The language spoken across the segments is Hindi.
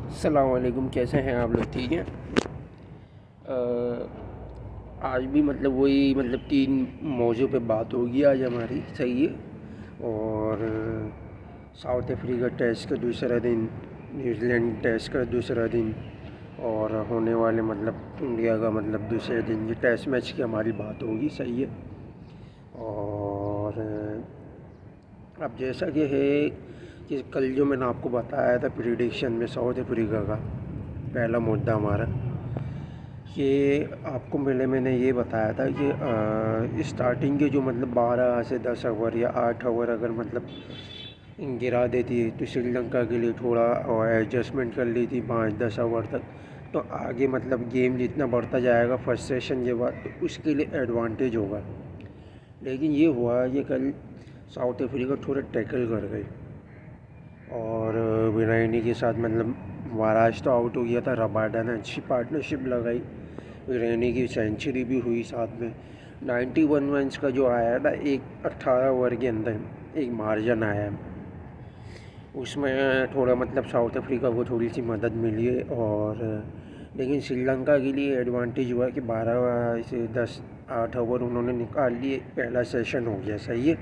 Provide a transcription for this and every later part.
अस्सलाम वालेकुम, कैसे हैं आप लोग? ठीक हैं। आज भी मतलब वही मतलब 3 मौज़ों पे बात होगी आज हमारी, सही है। और साउथ अफ्रीका टेस्ट का दूसरा दिन, न्यूजीलैंड टेस्ट का दूसरा दिन, और होने वाले मतलब इंडिया का मतलब दूसरे दिन, ये टेस्ट मैच की हमारी बात होगी, सही है। और अब जैसा कि है कि कल जो मैंने आपको बताया था प्रिडिक्शन में साउथ अफ्रीका का पहला मुद्दा हमारा, ये आपको पहले मैंने ये बताया था कि स्टार्टिंग के जो मतलब 12 से 10 ओवर या 8 ओवर अगर मतलब गिरा देती है तो श्रीलंका के लिए थोड़ा एडजस्टमेंट कर ली थी 5-10 ओवर तक, तो आगे मतलब गेम जितना बढ़ता जाएगा फर्स्ट सेशन के बाद तो उसके लिए एडवांटेज होगा। लेकिन ये हुआ कि कल साउथ अफ्रीका थोड़ा टैकल कर गई और विराइनी के साथ मतलब महाराज तो आउट हो गया था, रबाडा ने अच्छी पार्टनरशिप लगाई, विराइनी की सेंचुरी भी हुई साथ में। 91 रन्स का जो आया था एक 18 ओवर के अंदर एक मार्जिन आया, उसमें थोड़ा मतलब साउथ अफ्रीका को थोड़ी सी मदद मिली है। और लेकिन श्रीलंका के लिए एडवांटेज हुआ कि 12 से 10 8 ओवर उन्होंने निकाल लिए, पहला सेशन हो गया, सही है।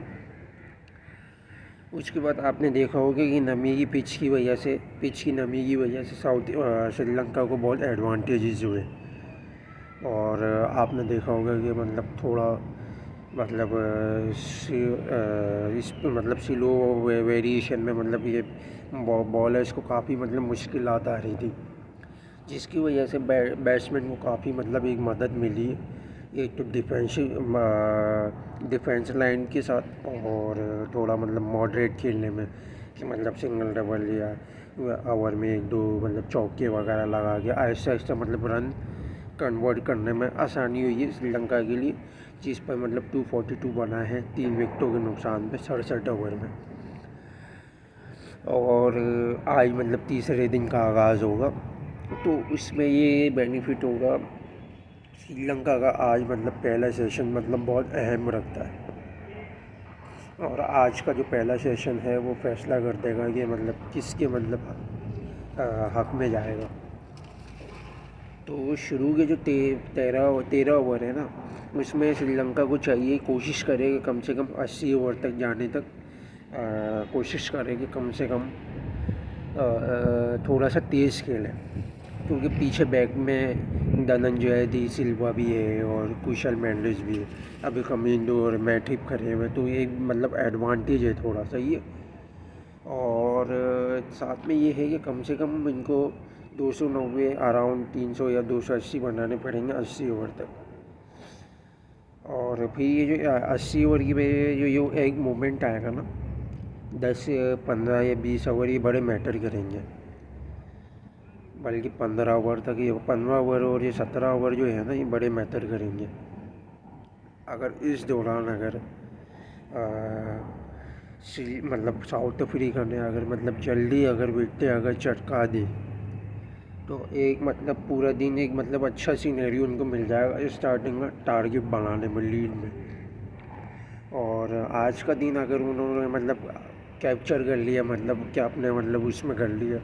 उसके बाद आपने देखा होगा कि नमी की पिच की नमी की वजह से श्रीलंका को बहुत एडवांटेजेस हुए। और आपने देखा होगा कि मतलब थोड़ा मतलब इस मतलब स्लो वेरिएशन में मतलब ये बॉलर्स को काफ़ी मतलब मुश्किलात आ रही थी, जिसकी वजह से बैट्समैन को काफ़ी मतलब एक मदद मिली है, एक तो डिफेंस लाइन के साथ और थोड़ा मतलब मॉडरेट खेलने में, कि मतलब सिंगल डबल या ओवर में 1-2 मतलब चौके वगैरह लगा के आहिस्ता आहिस्ता मतलब रन कन्वर्ट करने में आसानी हुई है श्रीलंका के लिए, जिस पर मतलब 242 बना है 3 विकेटों के नुकसान पे 67 ओवर में। और आज मतलब तीसरे दिन का आगाज़ होगा तो इसमें ये बेनिफिट होगा, श्रीलंका का आज मतलब पहला सेशन मतलब बहुत अहम रखता है। और आज का जो पहला सेशन है वो फैसला कर देगा कि मतलब किसके मतलब हक में जाएगा। तो शुरू के जो 13 ओवर है ना, उसमें श्रीलंका को चाहिए, कोशिश करेगी कम से कम 80 ओवर तक जाने तक, कोशिश करेगी कम से कम थोड़ा सा तेज़ खेलें, क्योंकि पीछे बैक में धनंजय डी सिल्वा भी है और कुशल मेंडिस भी है, अभी कमिंदो और मैटिप खड़े हुए, तो एक मतलब एडवांटेज है थोड़ा सा ये। और साथ में ये है कि कम से कम इनको 290 अराउंड 300 या 280 बनाने पड़ेंगे 80 ओवर तक। और फिर ये जो 80 ओवर की जो एक मोमेंट आएगा ना, 10 15 या 20 ओवर ये बड़े मैटर करेंगे, बल्कि 15 ओवर तक, ये 15 ओवर और ये 17 ओवर जो है ना, ये बड़े मैटर करेंगे। अगर इस दौरान अगर मतलब साउथ अफ्रीका ने अगर मतलब जल्दी अगर विकेटें अगर चटका दी तो एक मतलब पूरा दिन एक मतलब अच्छा सीनरी उनको मिल जाएगा स्टार्टिंग में टारगेट बनाने में, लीड में। और आज का दिन अगर उन्होंने मतलब कैप्चर कर लिया, मतलब क्या अपने मतलब उसमें कर लिया,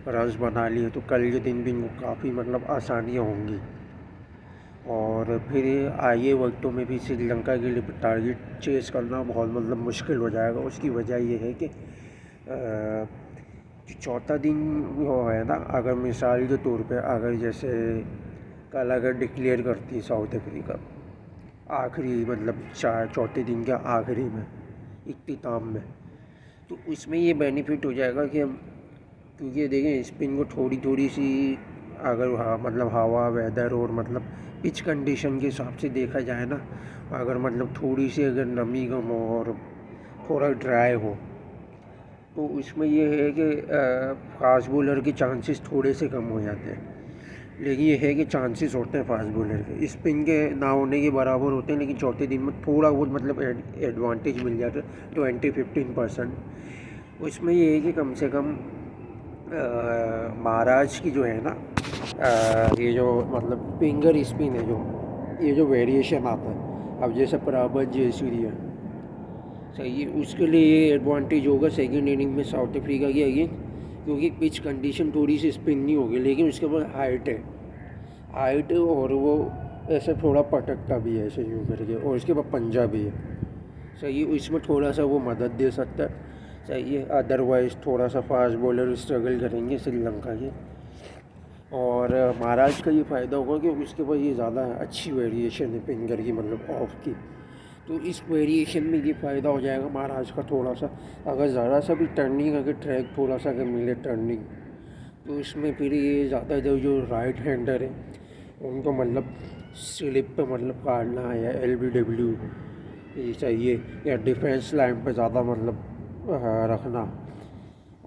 रन्स बना लिए, तो कल के दिन भी इनको काफ़ी मतलब आसानियाँ होंगी। और फिर आगे वक्तों में भी श्रीलंका के लिए टारगेट चेस करना बहुत मतलब मुश्किल हो जाएगा। उसकी वजह ये है कि जो चौथा दिन वो है ना, अगर मिसाल के तौर पे अगर जैसे कल अगर डिक्लेयर करती साउथ अफ्रीका आखिरी मतलब चौथे दिन के आखिरी में इख्तिताम में, तो इसमें ये बेनिफिट हो जाएगा कि हम, क्योंकि देखें स्पिन को थोड़ी थोड़ी सी अगर मतलब हवा वेदर और मतलब पिच कंडीशन के हिसाब से देखा जाए ना, अगर मतलब थोड़ी सी अगर नमी कम हो और थोड़ा ड्राई हो तो उसमें ये है कि फास्ट बॉलर के चांसेस थोड़े से कम हो जाते हैं। लेकिन ये है कि चांसेस होते हैं फास्ट बॉलर के, स्पिन के ना होने के बराबर होते हैं, लेकिन चौथे दिन में थोड़ा बहुत मतलब एडवांटेज मिल जाता है 20-15%। उसमें ये है कि कम से कम महाराज की जो है ना, ये जो मतलब फिंगर स्पिन है, जो ये जो वेरिएशन आता है, अब जैसे पराबत जयसूरी है, सही है, उसके लिए ये एडवांटेज होगा सेकेंड इनिंग में साउथ अफ्रीका की अगेंस्ट, क्योंकि पिच कंडीशन थोड़ी सी स्पिन नहीं होगी, लेकिन उसके पास हाइट है और वो ऐसे थोड़ा पटकता भी है ऐसे यूँ करके, और उसके बाद पंजा भी है। सही है, इसमें थोड़ा सा वो मदद दे सकता है। सही है, अदरवाइज़ थोड़ा सा फास्ट बॉलर स्ट्रगल करेंगे श्रीलंका के। और महाराज का ये फ़ायदा होगा कि उसके पास ये ज़्यादा अच्छी वेरिएशन है फिंगर की, मतलब ऑफ की। तो इस वेरिएशन में ये फ़ायदा हो जाएगा महाराज का थोड़ा सा। अगर ज़रा सा भी टर्निंग, अगर ट्रैक थोड़ा सा अगर मिले टर्निंग, तो इसमें फिर ये ज़्यादा जो राइट हैंडर है उनको मतलब स्लिप पे मतलब काटना है, या LBW ये चाहिए, या डिफेंस लाइन पे ज़्यादा मतलब रखना,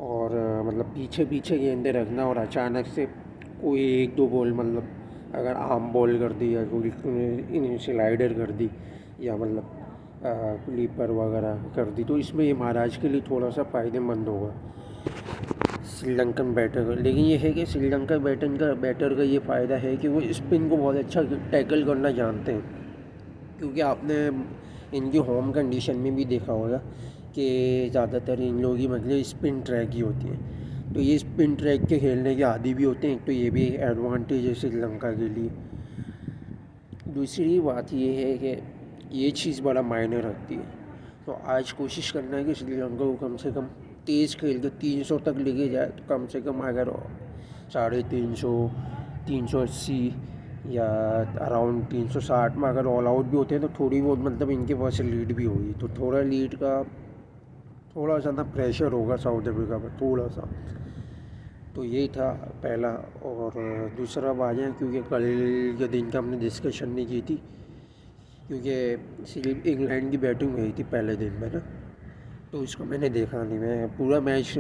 और मतलब पीछे पीछे गेंदे रखना, और अचानक से कोई एक दो बॉल मतलब अगर आर्म बॉल कर दी, या कोई स्लाइडर कर दी, या मतलब क्लीपर वगैरह कर दी, तो इसमें ये महाराज के लिए थोड़ा सा फ़ायदेमंद होगा श्रीलंकन बैटर का। लेकिन ये है कि श्रीलंका बैटर का ये फ़ायदा है कि वो स्पिन को बहुत अच्छा टैकल करना जानते हैं, क्योंकि आपने इनकी होम कंडीशन में भी देखा होगा कि ज़्यादातर इन लोगों की मतलब स्पिन ट्रैक ही होती है। तो ये स्पिन ट्रैक के खेलने के आदी भी होते हैं, तो ये भी एडवांटेज है श्रीलंका के लिए। दूसरी बात ये है कि ये चीज़ बड़ा मायने रखती है। तो आज कोशिश करना है कि श्रीलंका को कम से कम तेज़ खेल के 300 तक लेके जाए, तो कम से कम अगर 350, 380 या अराउंड 360 में अगर ऑल आउट भी होते हैं, तो थोड़ी बहुत मतलब इनके पास लीड भी होगी, तो थोड़ा लीड का थोड़ा सा ना प्रेशर होगा साउथ अफ्रीका पर थोड़ा सा। तो यही था पहला। और दूसरा आ जाए, क्योंकि कल के दिन का हमने डिस्कशन नहीं की थी, क्योंकि सिर्फ इंग्लैंड की बैटिंग हुई थी पहले दिन में ना, तो इसको मैंने देखा नहीं। मैं पूरा मैच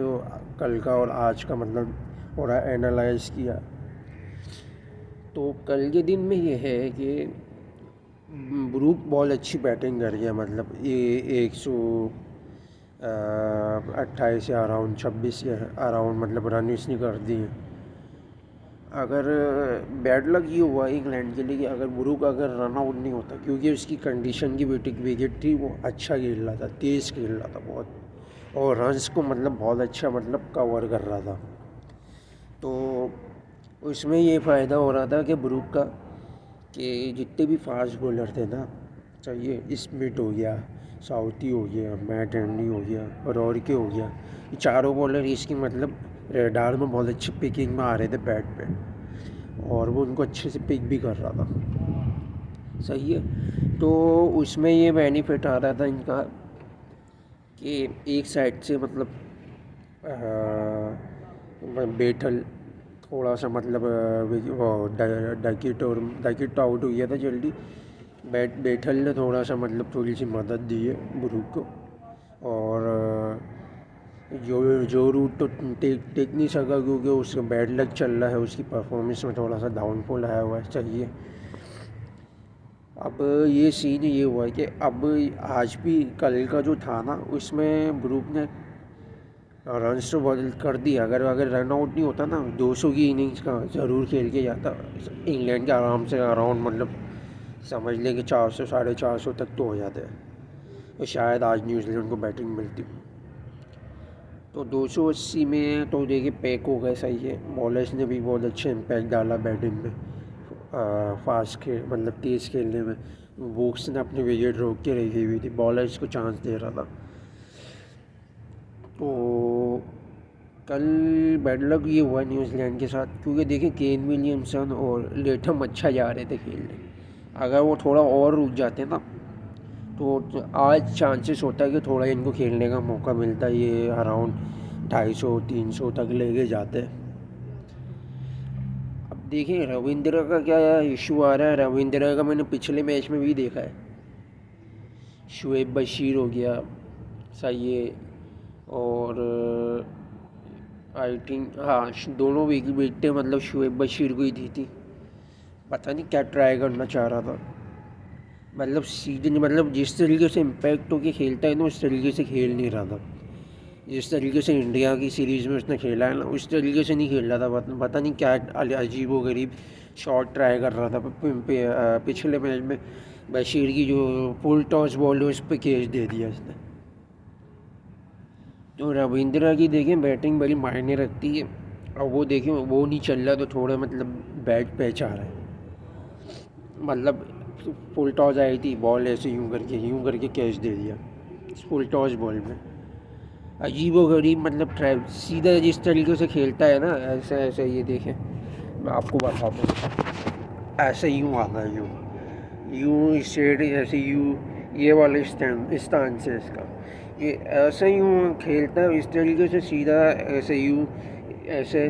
कल का और आज का मतलब थोड़ा एनालाइज किया। तो कल के दिन में ये है कि ब्रूक बहुत अच्छी बैटिंग कर गया, मतलब ये 128 या अराउंड 26 या अराउंड मतलब रन इसने कर दिए। अगर बैड लक ये हुआ इंग्लैंड के लिए कि अगर ब्रूक अगर रन आउट नहीं होता, क्योंकि उसकी कंडीशन की विकेट थी, वो अच्छा खेल रहा था, तेज़ खेल रहा था बहुत, और रन्स को मतलब बहुत अच्छा मतलब कवर कर रहा था। तो उसमें ये फ़ायदा हो रहा था कि ब्रूक का, कि जितने भी फास्ट बॉलर थे ना, चाहिए स्मिथ हो गया, साउथी हो गया, मैट हेनरी हो गया, रॉरिके हो गया, ये चारों बॉलर इसकी मतलब रेडार में बहुत अच्छी पिकिंग में आ रहे थे बैट पे, और वो उनको अच्छे से पिक भी कर रहा था। सही है, तो उसमें ये बेनिफिट आ रहा था इनका कि एक साइड से मतलब बेटल थोड़ा सा मतलब वो डकिट आउट हो गया था जल्दी। बेटल ने थोड़ा सा मतलब थोड़ी सी मदद दी है ब्रूक को, और जो रूट तो टेक नहीं सका, क्योंकि उसका बैड लक चल रहा है, उसकी परफॉर्मेंस में थोड़ा सा डाउनफॉल आया हुआ है। चाहिए, अब ये सीन ये हुआ है कि अब आज भी कल का जो था ना, उसमें ब्रूक ने रन्स तो बहुत कर दिया। अगर रन आउट नहीं होता ना, 200 की इनिंग्स का ज़रूर खेल के जाता इंग्लैंड के आराम से अराउंड मतलब समझ लें कि 400 450 तक तो हो जाते हैं, तो शायद आज न्यूजीलैंड को बैटिंग मिलती। तो 280 में तो देखिए पैक हो गए। सही है, बॉलर्स ने भी बहुत अच्छा इम्पैक्ट डाला बैटिंग में, फास्ट खेल मतलब तेज़ खेलने में। वोक्स ने अपनी विकेट रोक के रखी हुई थी, बॉलर्स को चांस दे रहा था। तो कल बैड लक ये हुआ न्यूजीलैंड के साथ, क्योंकि देखिए केन विलियमसन और लेथम अच्छा जा रहे थे खेलने। अगर वो थोड़ा और रुक जाते ना, तो आज चांसेस होता है कि थोड़ा इनको खेलने का मौका मिलता है, ये अराउंड 250-300 तक लेके जाते हैं। अब देखिए रविंद्र का क्या इशू आ रहा है। रविंद्र का मैंने पिछले मैच में भी देखा है, शुएब बशीर हो गया, सही है, और आई थिंक हाँ दोनों विकेटें मतलब शुएब बशीर को ही दी थी। पता नहीं क्या ट्राई करना चाह रहा था, मतलब सीजन मतलब जिस तरीके से इम्पैक्ट होके खेलता है ना, उस तरीके से खेल नहीं रहा था। जिस तरीके से इंडिया की सीरीज़ में उसने खेला है ना, उस तरीके से नहीं खेल रहा था। पता नहीं क्या अजीब व गरीब शॉट ट्राई कर रहा था। पिछले मैच में बशीर की जो फुल टॉस बॉल है उस पर कैच दे दिया इसने। तो रविंद्रा की देखें बैटिंग बड़ी मायने रखती है। और वो देखें वो नहीं चल रहा तो थोड़ा मतलब बैट पैच आ रहा है, मतलब फुल टॉस आई थी, बॉल ऐसे यूं करके कैच दे दिया फुल टॉस बॉल में। अजीब व गरीब मतलब ट्राई सीधा जिस तरीके से खेलता है ना, ऐसा ऐसा ये देखें मैं आपको बताता हूँ। ऐसे यूँ आता है, यूँ यूँ स्ट्रेट ऐसे यूँ, ये वाला स्थान से इसका ये ऐसे यूँ खेलता है इस तरीके से सीधा ऐसे यूँ, ऐसे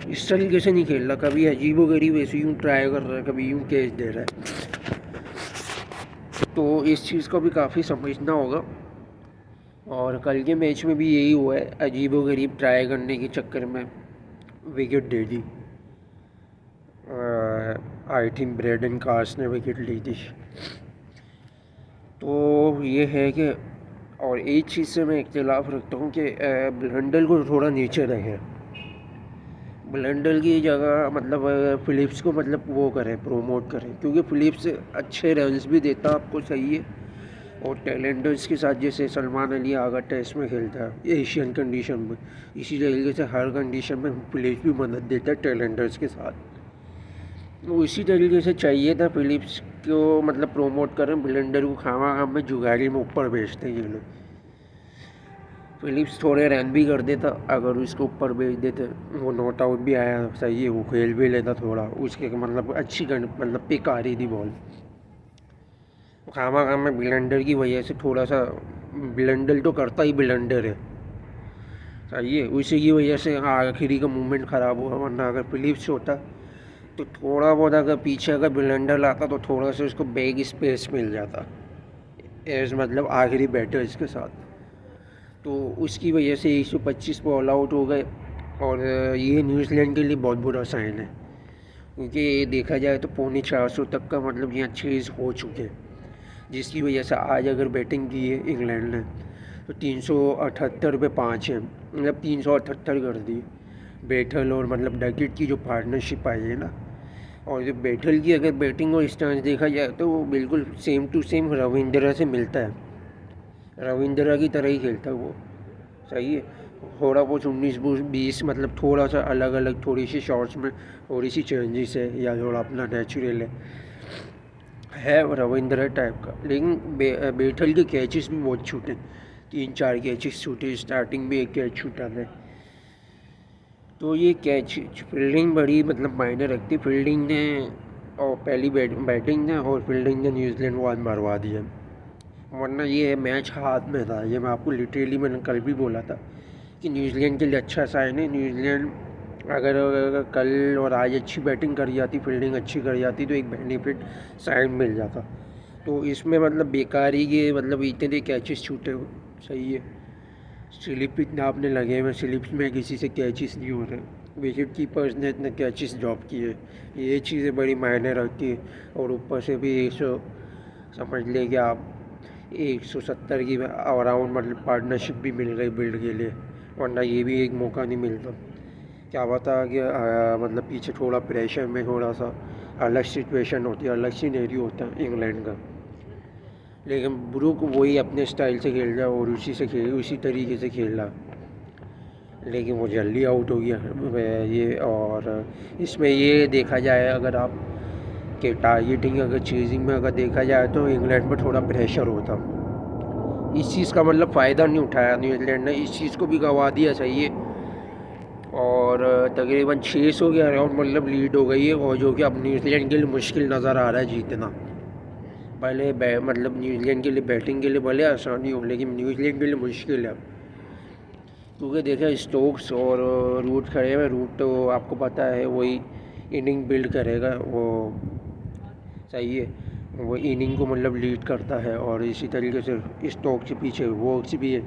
इस तरीके से नहीं खेल रहा, कभी अजीब व गरीब ऐसे यूँ ट्राई कर रहा है, कभी यूँ कैच दे रहा है। तो इस चीज़ को भी काफ़ी समझना होगा। और कल के मैच में भी यही हुआ है, अजीब व गरीब ट्राई करने के चक्कर में विकेट दे दी। आई थिंक ब्रेडन कास ने विकेट ली थी। तो ये है कि और एक चीज़ से मैं इख्तिलाफ़ रखता हूँ कि ब्लंडल को थोड़ा नीचे रहे, ब्लंडल की जगह मतलब फ़िलिप्स को मतलब वो करें, प्रोमोट करें, क्योंकि फ़िलिप्स अच्छे रन्स भी देता आपको, सही है। और टैलेंटर्स के साथ जैसे सलमान अली आगा टेस्ट में खेलता है एशियन कंडीशन में, इसी तरीके से हर कंडीशन में फ़िलिप्स भी मदद देता है टैलेंटर्स के साथ। तो इसी तरीके से चाहिए था फ़िलिप्स को मतलब प्रोमोट करें, ब्लंडर को खामा में जुगाड़ी में ऊपर भेजते हैं ये लोग। फ़िलिप्स थोड़े रन भी कर देता अगर उसको ऊपर भेज देते, वो नॉट आउट भी आया, सही है, वो खेल भी लेता थोड़ा, उसके मतलब अच्छी मतलब पिक आ रही थी बॉल। खामा में ब्लंडर की वजह से थोड़ा सा, ब्लंडर तो करता ही ब्लंडर है, सही है, उसी की वजह से आखिरी का मूवमेंट ख़राब हुआ। वरना अगर फ़िलिप्स होता तो थोड़ा बहुत अगर पीछे अगर ब्लंडर लाता तो थोड़ा सा उसको बैग स्पेस मिल जाता एज मतलब आखिरी बैटर्स के साथ। तो उसकी वजह से 125 पे ऑल आउट हो गए। और ये न्यूजीलैंड के लिए बहुत बुरा साइन है, क्योंकि देखा जाए तो 450 तक का मतलब यहाँ चेज़ हो चुके हैं, जिसकी वजह से आज अगर बैटिंग की है इंग्लैंड ने तो 378 पे 5 है, मतलब 378 कर दी। बेटल और मतलब डकेट की जो पार्टनरशिप आई है ना, और जो बेटल की अगर बैटिंग और स्टांस देखा जाए तो वो बिल्कुल सेम टू सेम रविंद्रा से मिलता है, रविंद्रा की तरह ही खेलता है वो, सही है। थोड़ा बहुत 19-20 मतलब थोड़ा सा अलग अलग, थोड़ी सी शॉट्स में थोड़ी सी चेंजेस है या थोड़ा अपना नेचुरल है रविंद्रा टाइप का। लेकिन बेटल के कैचेस भी बहुत छूटे, 3-4 कैचेस छूटे, स्टार्टिंग में एक कैच छूटा था। तो ये कैच फील्डिंग बड़ी मतलब मायने रखती, फील्डिंग ने और पहली बैटिंग ने और फील्डिंग ने न्यूजीलैंड को आज मरवा दिया। वरना ये मैच हाथ में था, ये मैं आपको लिटरली मैंने कल भी बोला था कि न्यूजीलैंड के लिए अच्छा साइन है। न्यूजीलैंड अगर कल और आज अच्छी बैटिंग कर जाती, फील्डिंग अच्छी कर जाती तो एक बेनिफिट साइन मिल जाता। तो इसमें मतलब बेकारी के मतलब इतने कैचेस छूटे हो, सही है। स्लिप इतने आपने लगे हुए, स्लिप्स में किसी से कैचेस नहीं हो रहे, विकेट कीपर्स ने इतने कैचेस ड्रॉप किए, ये चीज़ें बड़ी मायने रखती है। और ऊपर से भी 100 समझ लें कि आप 170 की अराउंड मतलब पार्टनरशिप भी मिल गई बिल्ड के लिए, वरना ये भी एक मौका नहीं मिलता। क्या बता कि मतलब पीछे थोड़ा प्रेशर में थोड़ा सा अलग सिचुएशन होती है, अलग सीनेरियो होता है इंग्लैंड का, लेकिन ब्रुक वही अपने स्टाइल से खेल रहा और उसी तरीके से खेल रहा, लेकिन वो जल्दी आउट हो गया ये। और इसमें ये देखा जाए अगर आप कि टारगेटिंग अगर चेजिंग में अगर देखा जाए तो इंग्लैंड पर थोड़ा प्रेशर होता, इस चीज़ का मतलब फ़ायदा नहीं उठाया न्यूजीलैंड ने, इस चीज़ को भी गंवा दिया, सही है। और तकरीबन 600 के अराउंड मतलब लीड हो गई है, और जो कि अब न्यूजीलैंड के लिए मुश्किल नज़र आ रहा है जीतना। पहले मतलब न्यूजीलैंड के लिए बैटिंग के लिए भले आसानी हो, लेकिन न्यूजीलैंड के लिए मुश्किल है अब, क्योंकि देखिए स्टोक्स और रूट खड़े हुए, रूट तो आपको पता है वही इनिंग बिल्ड करेगा वो, सही है, वो इनिंग को मतलब लीड करता है। और इसी तरीके से स्टोक के पीछे वोक्स भी है,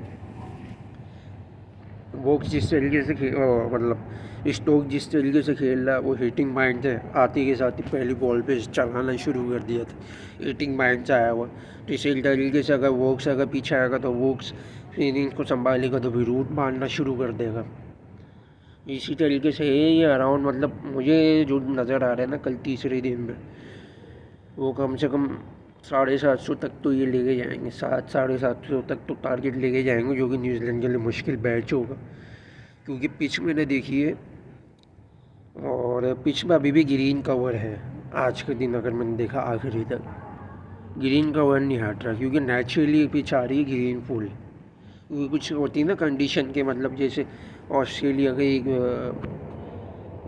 वोक्स जिस तरीके से मतलब स्टोक जिस तरीके से खेल रहा है वो हिटिंग माइंड से आते के साथ ही पहली बॉल पे चलाना शुरू कर दिया था, हिटिंग माइंड से आया हुआ। तो इसी तरीके से अगर वोक्स अगर पीछे आएगा तो वोक्स इनिंग्स को संभालेगा तो फिर रूट मारना शुरू कर देगा। इसी तरीके से ये अराउंड मतलब मुझे जो नज़र आ रहा है ना कल तीसरे दिन में, वो कम से कम 750 तक तो ये लेके जाएंगे, 700-750 तक तो टारगेट लेके जाएंगे, जो कि न्यूजीलैंड के लिए मुश्किल बैच होगा, क्योंकि पिच मैंने देखी है और पिच में अभी भी ग्रीन कवर है। आज के दिन अगर मैंने देखा आखिरी तक ग्रीन कवर नहीं हट रहा, क्योंकि नेचुरली पिच आ रही है ग्रीन फुल। क्योंकि कुछ होती है ना कंडीशन के, मतलब जैसे ऑस्ट्रेलिया के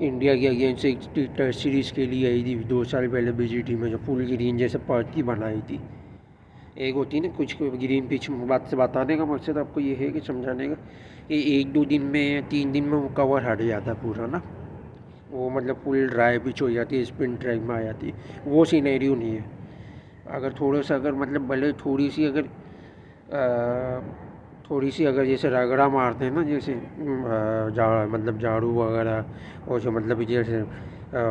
इंडिया के अगेंस्ट एक टेस्ट सीरीज़ के लिए आई थी 2 साल पहले बीजीटी में, जो फुल ग्रीन जैसे पर्थ की बनाई थी। एक होती है ना कुछ ग्रीन पिच, बात से बताने का मकसद आपको ये है कि समझाने का कि 1-2 दिन में या 3 दिन में वो कवर हट जाता है पूरा ना, वो मतलब फुल ड्राई पिच हो जाती है, स्पिन ट्रैक में आ जाती है। वो सिनेरियो नहीं है। अगर थोड़ा सा अगर मतलब भले थोड़ी सी अगर जैसे रगड़ा मारते हैं ना, जैसे मतलब झाड़ू वगैरह और जो मतलब जैसे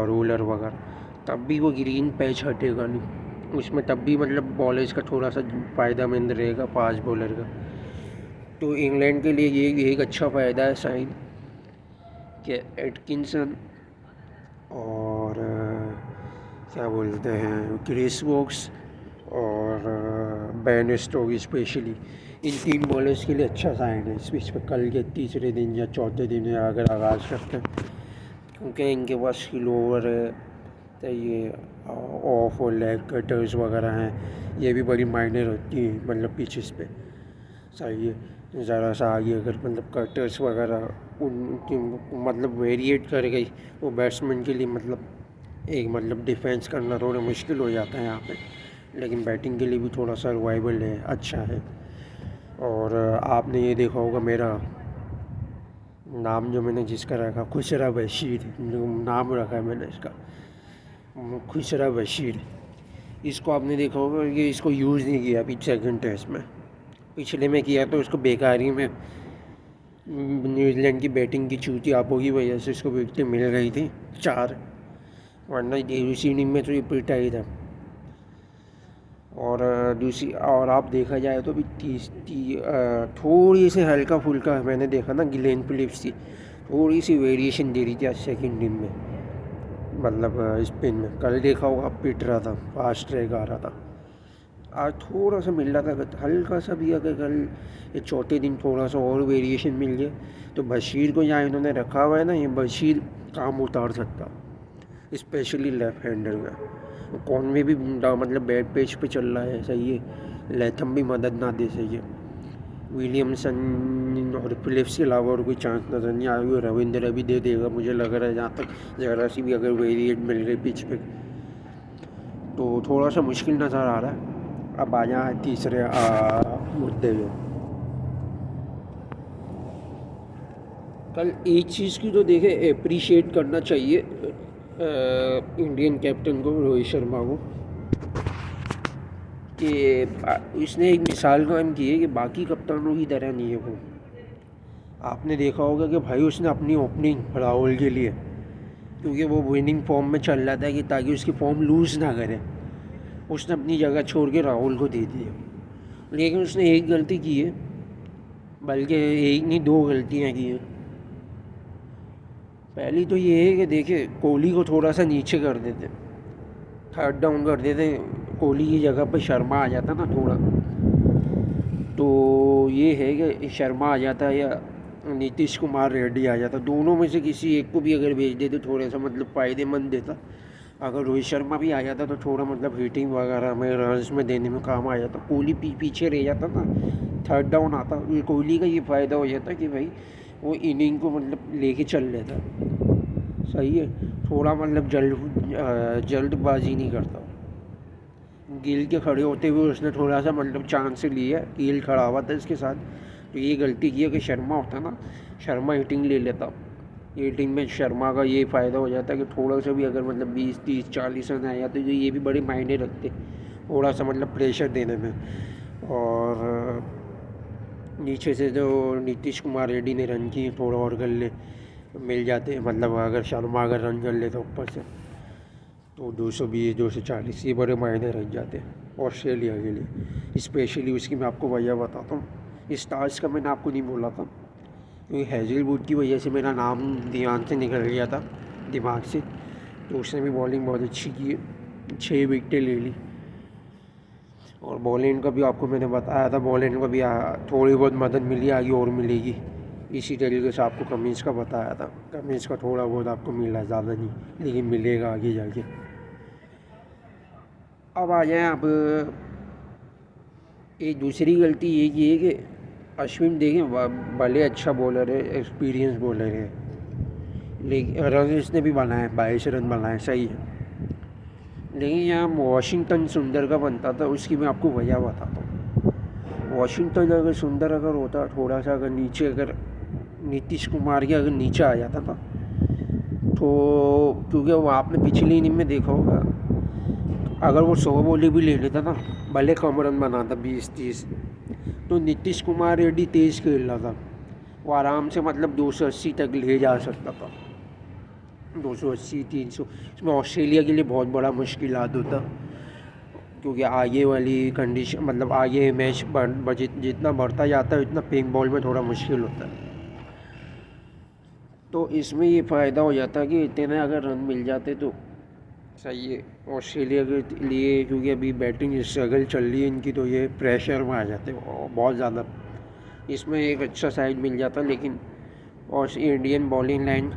रोलर वगैरह, तब भी वो ग्रीन पैच हटेगा नहीं उसमें, तब भी मतलब बॉलर्स का थोड़ा सा फ़ायदामंद रहेगा फास्ट बॉलर का। तो इंग्लैंड के लिए ये एक अच्छा फ़ायदा है साइन कि एटकिंसन और क्या बोलते हैं क्रिस वोक्स और बेन स्टोक्स स्पेशली, इन 3 बॉलर्स के लिए अच्छा साइन है इस पिच पे कल के तीसरे दिन या चौथे दिन अगर आगाज़ करते हैं, क्योंकि इनके पास स्पिल ओवर है, तो ये ऑफ और लेग कटर्स वगैरह हैं, ये भी बड़ी मायने रखती है मतलब पिचेस पे। सही है, ज़रा सा आगे अगर मतलब कटर्स वगैरह उनकी मतलब वेरिएट कर गई, वो बैट्समैन के लिए मतलब एक मतलब डिफेंस करना थोड़ा मुश्किल हो जाता है यहाँ पे, लेकिन बैटिंग के लिए भी थोड़ा सर्वाइवल है, अच्छा है। और आपने ये देखा होगा मेरा नाम जो मैंने जिसका रखा खुशरा बशीर, जो नाम रखा है मैंने इसका खुशरा बशीर, इसको आपने देखा होगा कि इसको यूज़ नहीं किया अभी सेकंड टेस्ट में, पिछले में किया तो उसको बेकारी में न्यूजीलैंड की बैटिंग की चूती आपों की वजह से इसको विकेटें मिल गई थी 4, वरना दूसरी इनिंग में तो ये पिटा ही था। और दूसरी और आप देखा जाए तो भी थोड़ी सी हल्का फुल्का मैंने देखा ना ग्लेन फिलिप्स की थोड़ी सी वेरिएशन दे रही थी आज सेकंड दिन में, मतलब स्पिन में। कल देखा होगा पिट रहा था, फास्ट ट्रैक आ रहा था, आज थोड़ा सा मिल रहा था हल्का सा भी। अगर कल ये चौथे दिन थोड़ा सा और वेरिएशन मिल गया तो बशीर को यहाँ इन्होंने रखा हुआ है ना, ये बशीर काम उतार सकता, स्पेशली लेफ्ट हैंडर में। कौन में भी मतलब बैट पेच पे चल रहा है, सही है, लेथम भी मदद ना दे, सही है, विलियमसन और फिलिप्स के अलावा और कोई चांस नज़र नहीं आया। रविंद्र भी दे देगा मुझे लग रहा है, जहाँ तक ज़रा सी भी अगर वेरिएट मिल गई पिच पे तो थोड़ा सा मुश्किल नज़र आ रहा है। अब आ जाए तीसरे मुद्दे में, कल एक चीज़ की तो देखे अप्रिशिएट करना चाहिए इंडियन कैप्टन को, रोहित शर्मा को, कि इसने एक मिसाल कायम की है कि बाकी कप्तानों की तरह नहीं है वो। आपने देखा होगा कि भाई उसने अपनी ओपनिंग राहुल के लिए, क्योंकि वो विनिंग फॉर्म में चल रहा था कि ताकि उसकी फॉर्म लूज़ ना करे, उसने अपनी जगह छोड़ के राहुल को दे दिया। लेकिन उसने एक गलती की है, बल्कि एक नहीं 2 गलतियाँ की हैं। पहली तो ये है कि देखिए कोहली को थोड़ा सा नीचे कर देते, थर्ड डाउन कर देते, कोहली की जगह पर शर्मा आ जाता ना थोड़ा, तो ये है कि शर्मा आ जाता या नीतीश कुमार रेड्डी आ जाता, दोनों में से किसी एक को भी अगर भेज देते थोड़ा सा मतलब फ़ायदेमंद देता। अगर रोहित शर्मा भी आ जाता तो थोड़ा मतलब हिटिंग वगैरह में रन्स में देने में काम आ जाता, कोहली पीछे रह जाता ना, थर्ड डाउन आता, कोहली का ये फ़ायदा हो जाता कि भाई वो इनिंग को मतलब लेके चल लेता, सही है, थोड़ा मतलब जल्दबाजी नहीं करता। गिल के खड़े होते हुए उसने थोड़ा सा मतलब चांस लिया, गिल खड़ा हुआ था इसके साथ, तो ये गलती की है कि शर्मा होता ना, शर्मा हिटिंग ले लेता, हिटिंग में शर्मा का ये फ़ायदा हो जाता है कि थोड़ा सा भी अगर मतलब 20-30-40 रन आया तो ये भी बड़े मायने रखते, थोड़ा सा मतलब प्रेशर देने में। और नीचे से जो नीतीश कुमार रेड्डी ने रन किए थोड़ा और गले मिल जाते, मतलब अगर शर्मा अगर रन कर ले तो ऊपर से तो 220-240 ये बड़े मायने रख जाते हैं ऑस्ट्रेलिया के लिए। स्पेशली उसकी मैं आपको वजह बताता हूँ, स्टार्स का मैंने आपको नहीं बोला था क्योंकि हैज़लवुड की वजह से मेरा नाम ध्यान से निकल गया था दिमाग से, तो उसने भी बॉलिंग बहुत अच्छी की है, 6 विकेटें ले ली। और बॉलिंग का भी आपको मैंने बताया था, बॉलिंग का भी थोड़ी बहुत मदद मिली, आगे और मिलेगी। इसी तरीके से आपको कमीज़ का बताया था, कमीज़ का थोड़ा बहुत आपको मिला, ज़्यादा नहीं, लेकिन मिलेगा आगे जाके। अब आ जाएँ अब, एक दूसरी गलती ये की है कि अश्विन देखें भले अच्छा बॉलर है, एक्सपीरियंस बॉलर है, लेकिन रन इसने भी बनाए, 22 रन बनाए, सही है। लेकिन यहाँ वॉशिंगटन सुंदर का बनता था, उसकी मैं आपको वजह बताता हूँ। वॉशिंगटन अगर सुंदर अगर होता थोड़ा सा, अगर नीचे, अगर नीतीश कुमार के अगर नीचे आ जाता था तो, क्योंकि वो आपने पिछली इनिंग में देखा होगा, अगर वो 100 बॉलें भी ले लेता ना, भले कम रन बनाता 20-30, तो नीतीश कुमार रेड्डी तेज़ खेल रहा था, वो आराम से मतलब 280 तक ले जा सकता था, 280-300। इसमें ऑस्ट्रेलिया के लिए बहुत बड़ा मुश्किल होता, क्योंकि आगे वाली कंडीशन, मतलब आगे मैच जितना बढ़ता जाता है उतना पिंक बॉल में थोड़ा मुश्किल होता है। तो इसमें ये फ़ायदा हो जाता है कि इतने अगर रन मिल जाते तो सही है ऑस्ट्रेलिया के लिए, क्योंकि अभी बैटिंग स्ट्रगल चल रही है इनकी, तो ये प्रेशर में आ जाते बहुत ज़्यादा। इसमें एक अच्छा साइड मिल जाता, लेकिन और इंडियन बॉलिंग लाइन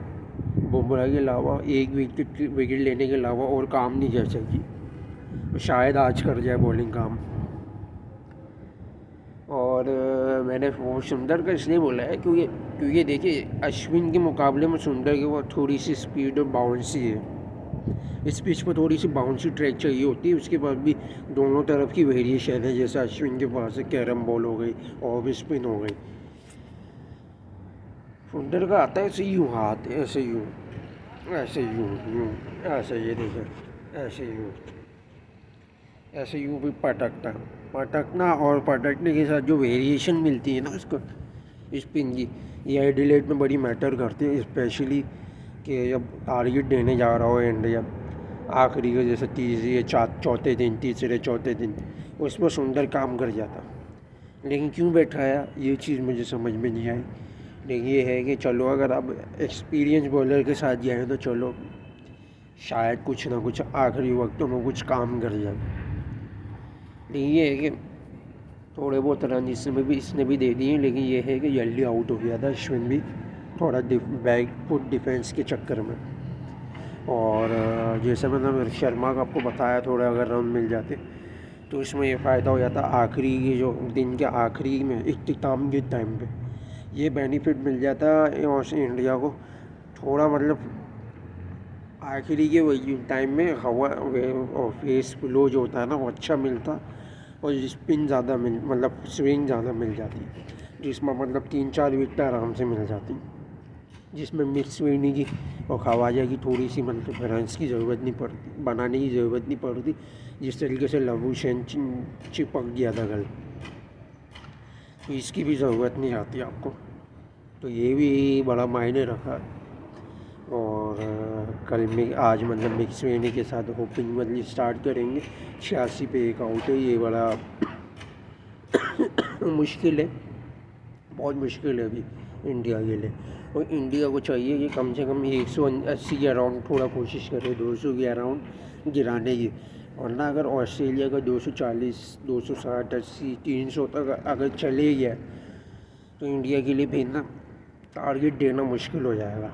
बुमराह के अलावा एक विकेट लेने के अलावा और काम नहीं कर सकी, शायद आज कर जाए बॉलिंग काम। और मैंने वो सुंदर का इसलिए बोला है क्योंकि देखिए अश्विन के मुकाबले में सुंदर के वो थोड़ी सी स्पीड और बाउंसी है, इस पिच पर थोड़ी सी बाउंसी ट्रैक चाहिए होती है, उसके बाद भी दोनों तरफ की वेरिएशन है, जैसे अश्विन के पास से कैरम बॉल हो गई और स्पिन हो गई। सुंदर का आता है ऐसे यूँ हाथ, ऐसे यूँ, ऐसे यूँ यूँ, ऐसे, ये देखिए ऐसे यूँ, ऐसे यूँ भी पटकना और पटकने के साथ जो वेरिएशन मिलती है ना उसको स्पिन की, ये एडिलेट में बड़ी मैटर करती है, स्पेशली कि जब टारगेट देने जा रहा हो इंडिया आखिरी के, जैसे तीसरे चौथे दिन, तीसरे चौथे दिन, उसमें सुंदर काम कर जाता। लेकिन क्यों बैठाया ये चीज़ मुझे समझ में नहीं आई। लेकिन ये है कि चलो अगर अब एक्सपीरियंस बॉलर के साथ जाए तो चलो शायद कुछ ना कुछ आखिरी वक्तों में कुछ काम कर जाए। लेकिन ये है कि थोड़े बहुत रन इसने भी दे दिए, लेकिन ये है कि जल्दी आउट हो गया था अश्विन भी, थोड़ा बैक फुट डिफेंस के चक्कर में। और जैसे मैंने शर्मा का आपको बताया, थोड़ा अगर रन मिल जाते तो इसमें ये फ़ायदा हो जाता, आखिरी के जो दिन के आखिरी में इख्तिताम के टाइम पे ये बेनिफिट मिल जाता इंडिया को, थोड़ा मतलब आखिरी के वही टाइम में हवा और फेस फ्लो जो होता है ना वो अच्छा मिलता, और स्पिन ज़्यादा मतलब स्विंग ज़्यादा मिल जाती, जिसमें मतलब 3-4 विकेट आराम से मिल जाती, जिसमें मिक्स स्विंग की और खवाजा की थोड़ी सी मतलब रन्स की ज़रूरत नहीं पड़ती, बनाने की ज़रूरत नहीं पड़ती, जिस तरीके से लबूशेन चिपक गया था कल, तो इसकी भी ज़रूरत नहीं आती आपको। तो ये भी बड़ा मायने रखा। और कल में आज मतलब मिक्स वेनी के साथ होपिंग मतलब स्टार्ट करेंगे, 86 पे एक आउट है, ये बड़ा मुश्किल है, बहुत मुश्किल है अभी इंडिया के लिए। और इंडिया को चाहिए कि कम से कम 180 के अराउंड थोड़ा कोशिश करे, 200 के अराउंड गिराने की, वरना अगर ऑस्ट्रेलिया का 240, 260, 80, 300 तक अगर चले गया तो इंडिया के लिए फिर ना टारगेट देना मुश्किल हो जाएगा।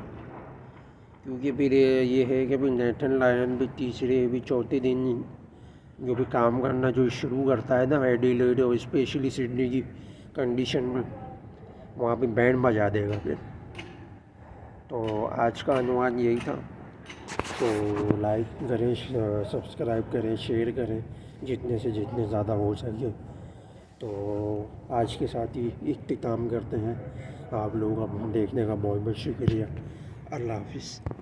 क्योंकि फिर ये है कि भाई नेथन लायन भी तीसरे भी चौथे दिन जो भी काम करना जो शुरू करता है ना एडिलेड और स्पेशली सिडनी की कंडीशन में, वहाँ पे बैंड बजा देगा फिर। तो आज का अनुमान यही था, तो लाइक करें, सब्सक्राइब करें, शेयर करें जितने से जितने ज़्यादा हो सके। तो आज के साथ ही इख्तिताम करते हैं। आप लोगों का देखने का बहुत बहुत शुक्रिया। अल्लाह हाफिज़।